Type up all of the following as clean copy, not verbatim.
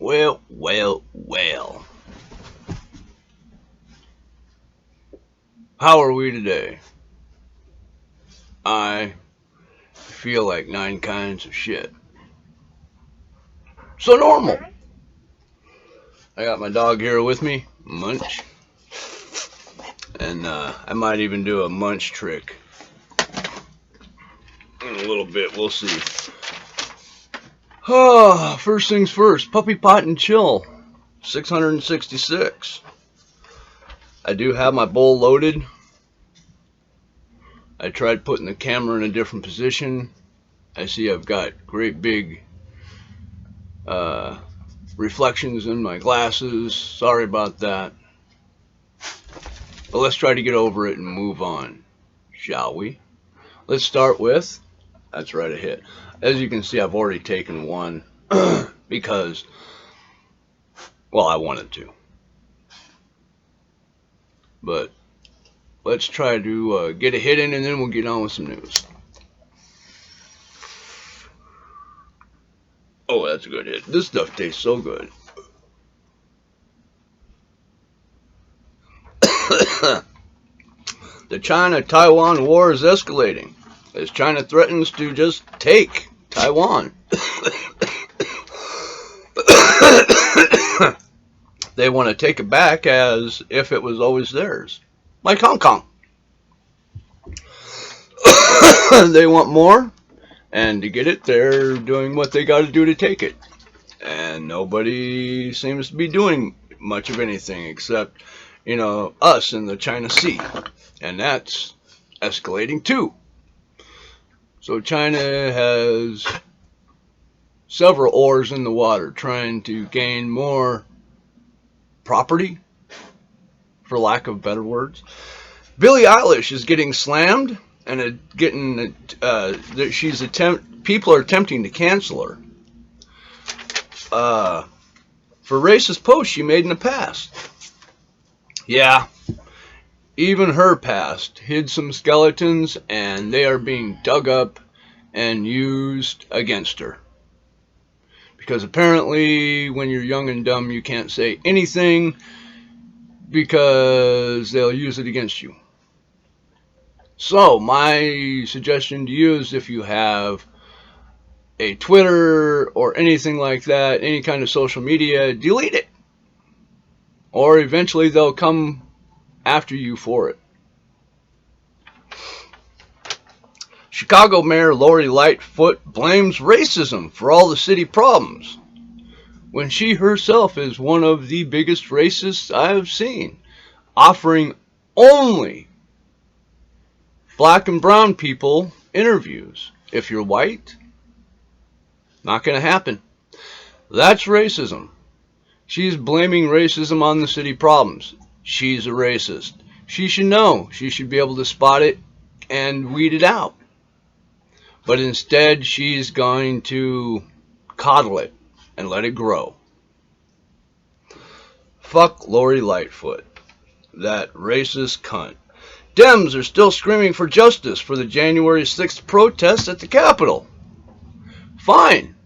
Well. How are we today? I feel like nine kinds of shit. So normal. I got my dog here with me, Munch. And I might even do a Munch trick in a little bit. We'll see. First things first. Puppy Pot and Chill. 666. I do have my bowl loaded. I tried putting the camera in a different position. I see I've got great big reflections in my glasses. Sorry about that. But let's try to get over it and move on, shall we? Let's start with, that's right, a hit. As you can see, I've already taken one because, well, I wanted to. But let's try to get a hit in, and then we'll get on with some news. Oh, that's a good hit. This stuff tastes so good. The China-Taiwan war is escalating as China threatens to just take Taiwan. They want to take it back as if it was always theirs, like Hong Kong. They want more, and to get it, they're doing what they got to do to take it. And nobody seems to be doing much of anything except, us in the China Sea. And that's escalating too. So China has several oars in the water trying to gain more property, for lack of better words. Billie Eilish is getting slammed, and people are attempting to cancel her for racist posts she made in the past. Yeah, even her past hid some skeletons, and they are being dug up and used against her. Because apparently, when you're young and dumb, you can't say anything because they'll use it against you. So, my suggestion to you is if you have a Twitter or anything like that, any kind of social media, delete it. Or eventually they'll come after you for it. Chicago Mayor Lori Lightfoot blames racism for all the city problems, when she herself is one of the biggest racists I've seen, offering only black and brown people interviews. If you're white, not going to happen. That's racism. She's blaming racism on the city problems. She's a racist. She should know. She should be able to spot it and weed it out. But instead, she's going to coddle it and let it grow. Fuck Lori Lightfoot, that racist cunt. Dems are still screaming for justice for the January 6th protests at the Capitol. Fine.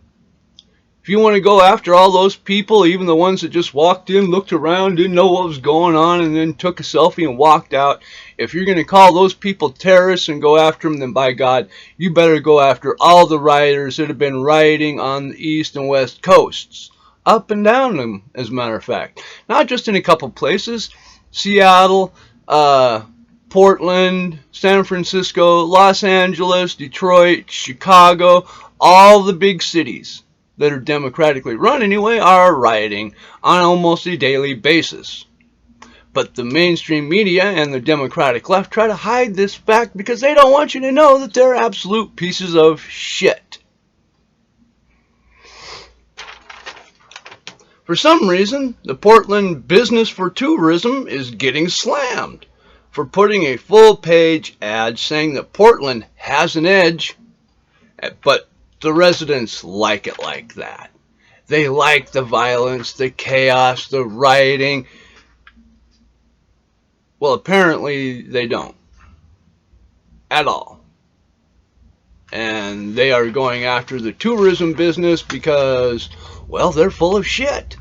If you want to go after all those people, even the ones that just walked in, looked around, didn't know what was going on, and then took a selfie and walked out, if you're going to call those people terrorists and go after them, then by God, you better go after all the rioters that have been rioting on the east and west coasts. Up and down them, as a matter of fact. Not just in a couple places. Seattle, Portland, San Francisco, Los Angeles, Detroit, Chicago, all the big cities that are democratically run anyway are rioting on almost a daily basis. But the mainstream media and the Democratic left try to hide this fact because they don't want you to know that they're absolute pieces of shit. For some reason, the Portland Business for Tourism is getting slammed for putting a full-page ad saying that Portland has an edge, but the residents like it like that. They like the violence, the chaos, the rioting. Well, apparently they don't. At all. And they are going after the tourism business because Well, they're full of shit.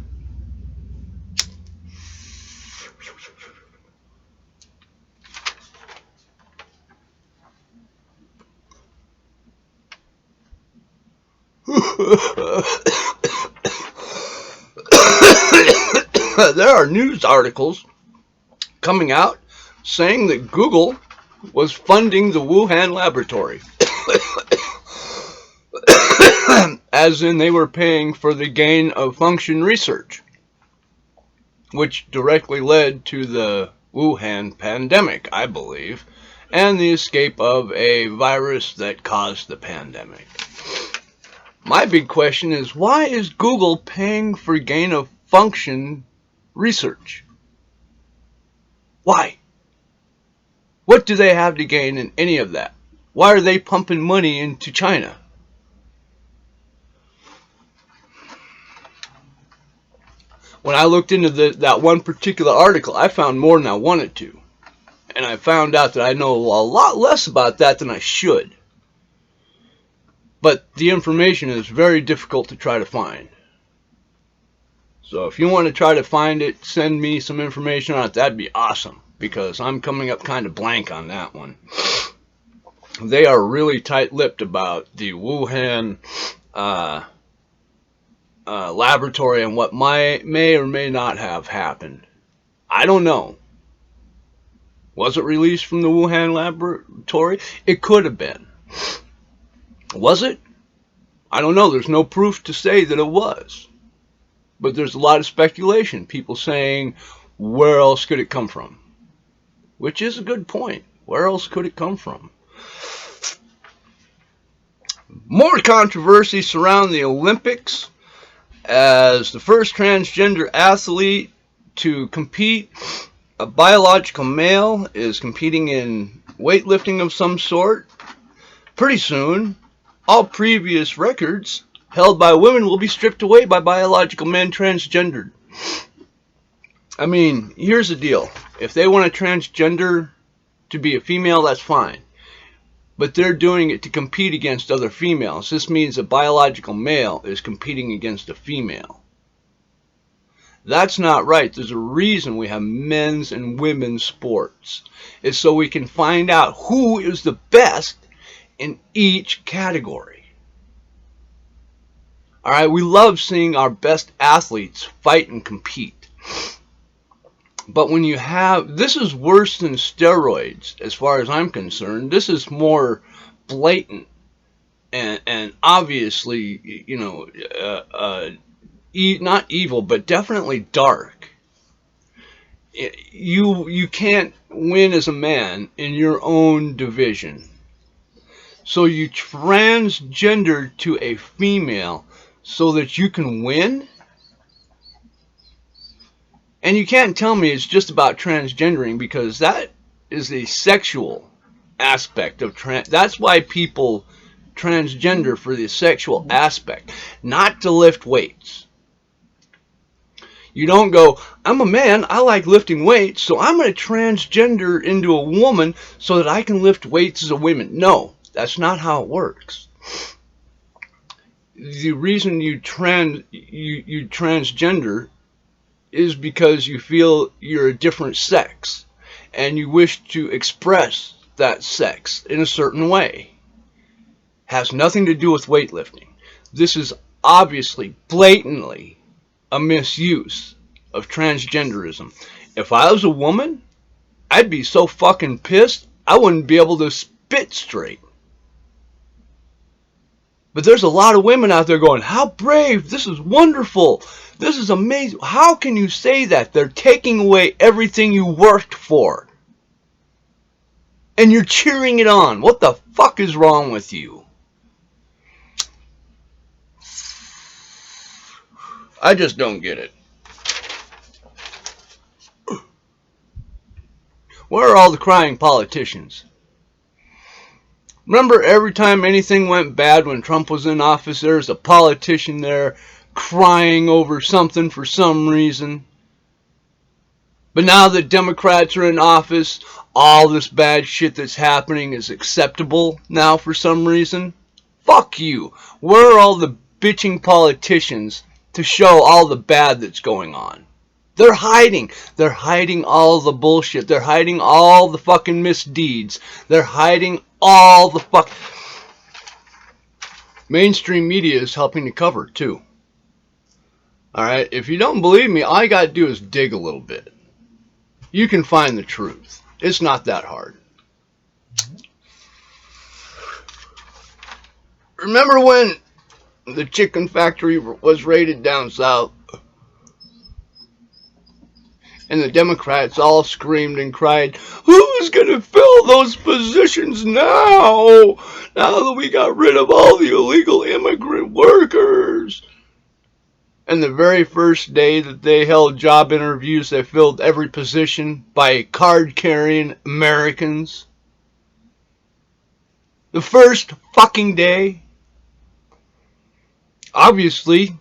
There are news articles coming out saying that Google was funding the Wuhan laboratory. As in, they were paying for the gain of function research, which directly led to the Wuhan pandemic, I believe, and the escape of a virus that caused the pandemic. My big question is, why is Google paying for gain of function research? Why? What do they have to gain in any of that? Why are they pumping money into China? When I looked into that one particular article, I found more than I wanted to. And I found out that I know a lot less about that than I should. But the information is very difficult to try to find. So if you want to try to find it, send me some information on it. That'd be awesome, because I'm coming up kind of blank on that one. They are really tight-lipped about the Wuhan laboratory and what may or may not have happened. I don't know. Was it released from the Wuhan laboratory? It could have been. Was it? I don't know. There's no proof to say that it was. But there's a lot of speculation. People saying, where else could it come from? Which is a good point. Where else could it come from? More controversy surround the Olympics, as the first transgender athlete to compete, a biological male, is competing in weightlifting of some sort. Pretty soon, all previous records held by women will be stripped away by biological men transgendered. I mean, here's the deal. If they want a transgender to be a female, that's fine. But they're doing it to compete against other females. This means a biological male is competing against a female. That's not right. There's a reason we have men's and women's sports. It's so we can find out who is the best in each category. Alright, we love seeing our best athletes fight and compete. But when you have, this is worse than steroids as far as I'm concerned. This is more blatant and obviously, you know, not evil, but definitely dark. You can't win as a man in your own division. So you transgender to a female so that you can win? And you can't tell me it's just about transgendering, because that is a sexual aspect of that's why people transgender, for the sexual aspect, not to lift weights. You don't go, I'm a man, I like lifting weights, so I'm going to transgender into a woman so that I can lift weights as a woman. No, that's not how it works. The reason you transgender is because you feel you're a different sex and you wish to express that sex in a certain way. Has nothing to do with weightlifting. This is obviously, blatantly a misuse of transgenderism. If I was a woman, I'd be so fucking pissed I wouldn't be able to spit straight. But there's a lot of women out there going, how brave, this is wonderful, this is amazing. How can you say that? They're taking away everything you worked for. And you're cheering it on. What the fuck is wrong with you? I just don't get it. Where are all the crying politicians? Remember, every time anything went bad when Trump was in office, there was a politician there crying over something for some reason. But now that Democrats are in office, all this bad shit that's happening is acceptable now for some reason. Fuck you. Where are all the bitching politicians to show all the bad that's going on. They're hiding. They're hiding all the bullshit. They're hiding all the fucking misdeeds. They're hiding all the fuck. Mainstream media is helping to cover too. Alright, if you don't believe me, all you gotta do is dig a little bit. You can find the truth. It's not that hard. Remember when the chicken factory was raided down south? And the Democrats all screamed and cried, who's going to fill those positions now? Now that we got rid of all the illegal immigrant workers. And the very first day that they held job interviews, they filled every position by card-carrying Americans. The first fucking day. Obviously,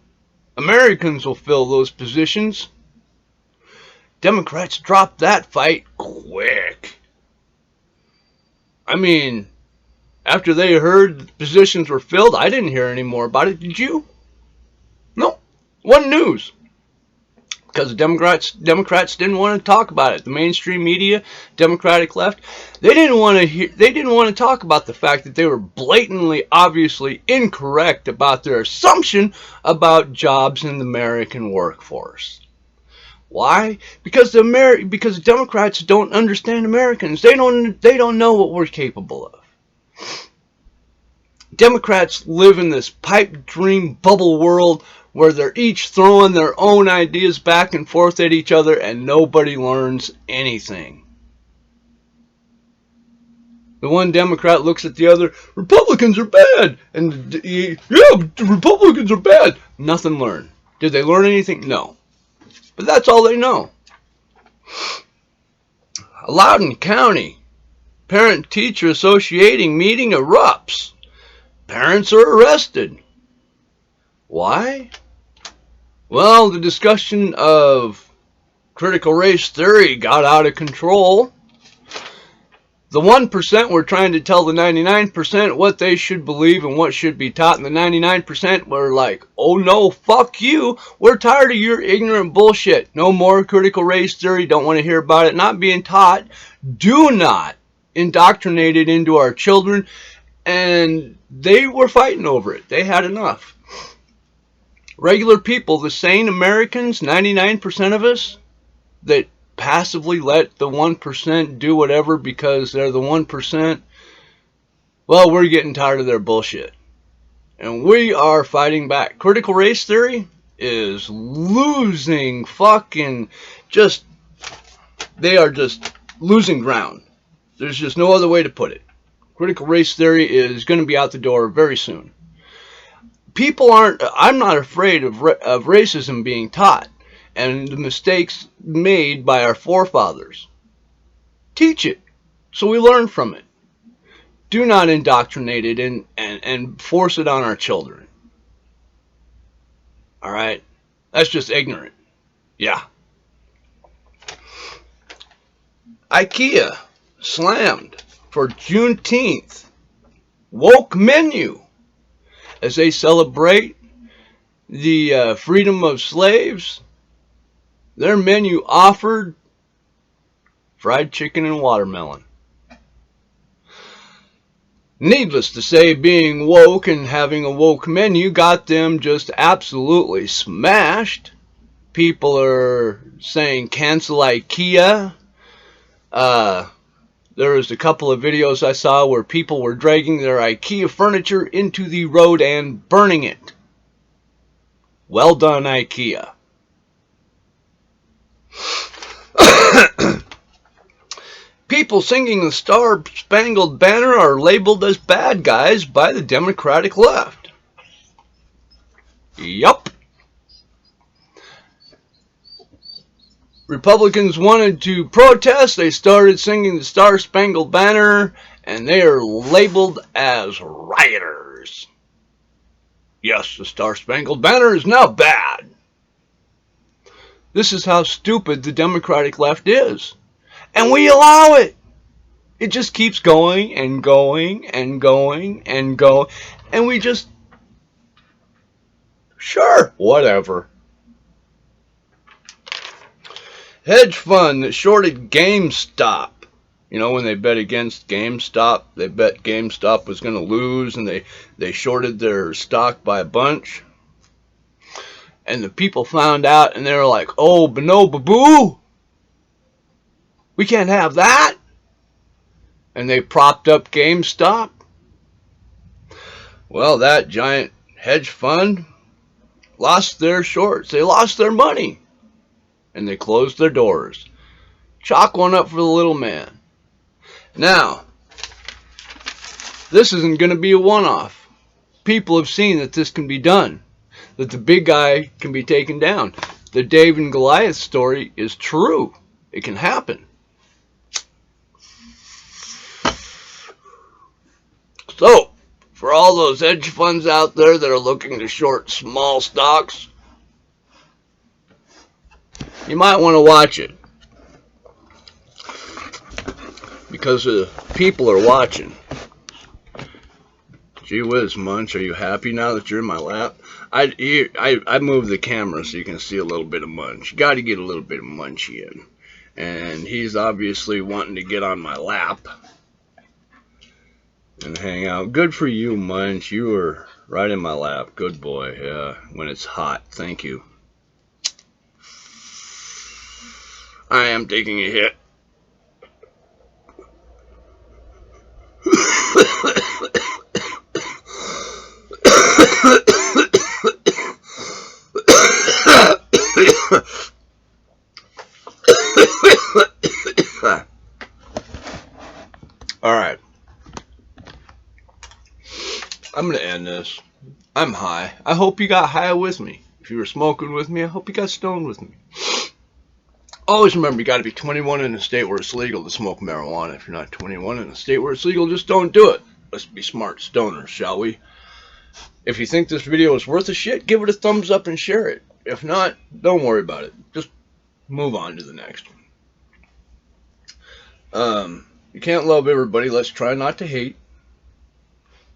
Americans will fill those positions. Democrats dropped that fight quick. I mean, after they heard the positions were filled, I didn't hear any more about it. Did you? No. Wasn't news. Because the Democrats didn't want to talk about it. The mainstream media, Democratic left, they didn't want to talk about the fact that they were blatantly, obviously incorrect about their assumption about jobs in the American workforce. Why? Because the Democrats don't understand Americans. They don't know what we're capable of. Democrats live in this pipe dream bubble world where they're each throwing their own ideas back and forth at each other and nobody learns anything. The one Democrat looks at the other, Republicans are bad, and yeah, Republicans are bad. Nothing learned. Did they learn anything? No. But that's all they know. Loudoun County Parent-Teacher Associating meeting erupts. Parents are arrested. Why? Well, the discussion of critical race theory got out of control. The 1% were trying to tell the 99% what they should believe and what should be taught, and the 99% were like, oh no, fuck you, we're tired of your ignorant bullshit. No more critical race theory, don't want to hear about it, not being taught. Do not indoctrinate it into our children. And they were fighting over it. They had enough. Regular people, the sane Americans, 99% of us, that passively let the 1% do whatever because they're the 1%, well, we're getting tired of their bullshit. And we are fighting back. Critical race theory is losing fucking they are just losing ground. There's just no other way to put it. Critical race theory is going to be out the door very soon. I'm not afraid of racism being taught and the mistakes made by our forefathers. Teach it so we learn from it. Do not indoctrinate it and force it on our children. Alright? That's just ignorant. Yeah. IKEA slammed for Juneteenth woke menu as they celebrate the freedom of slaves. Their menu offered fried chicken and watermelon. Needless to say, being woke and having a woke menu got them just absolutely smashed. People are saying cancel IKEA. There was a couple of videos I saw where people were dragging their IKEA furniture into the road and burning it. Well done, IKEA. People singing the Star-Spangled Banner are labeled as bad guys by the Democratic left. Yup. Republicans wanted to protest. They started singing the Star-Spangled Banner, and they are labeled as rioters. Yes, the Star-Spangled Banner is now bad. This is how stupid the Democratic left is. And we allow it. It just keeps going and going and going and going. And we just Sure, whatever. Hedge fund that shorted GameStop. You know, when they bet against GameStop, they bet GameStop was going to lose, and they shorted their stock by a bunch. And the people found out, and they were like, oh, but no, baboo, we can't have that. And they propped up GameStop. Well, that giant hedge fund lost their shorts. They lost their money. And they closed their doors. Chalk one up for the little man. Now, this isn't going to be a one-off. People have seen that this can be done. That the big guy can be taken down. The David and Goliath story is true. It can happen. So, for all those hedge funds out there that are looking to short small stocks, you might want to watch it. Because people are watching. Gee whiz, Munch, are you happy now that you're in my lap? I moved the camera so you can see a little bit of Munch. You got to get a little bit of Munchy in. And he's obviously wanting to get on my lap and hang out. Good for you, Munch. You were right in my lap. Good boy. Yeah, when it's hot. Thank you. I am taking a hit. All right. I'm going to end this. I'm high. I hope you got high with me. If you were smoking with me, I hope you got stoned with me. Always remember, you got to be 21 in a state where it's legal to smoke marijuana. If you're not 21 in a state where it's legal, just don't do it. Let's be smart stoners, shall we? If you think this video is worth a shit, give it a thumbs up and share it. If not, don't worry about it. Just move on to the next one. You can't love everybody. Let's try not to hate.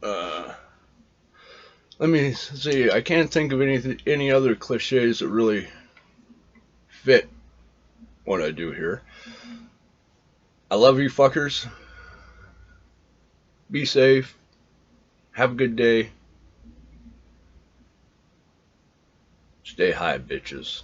Let me see. I can't think of any other cliches that really fit what I do here. I love you fuckers. Be safe. Have a good day. Stay high, bitches.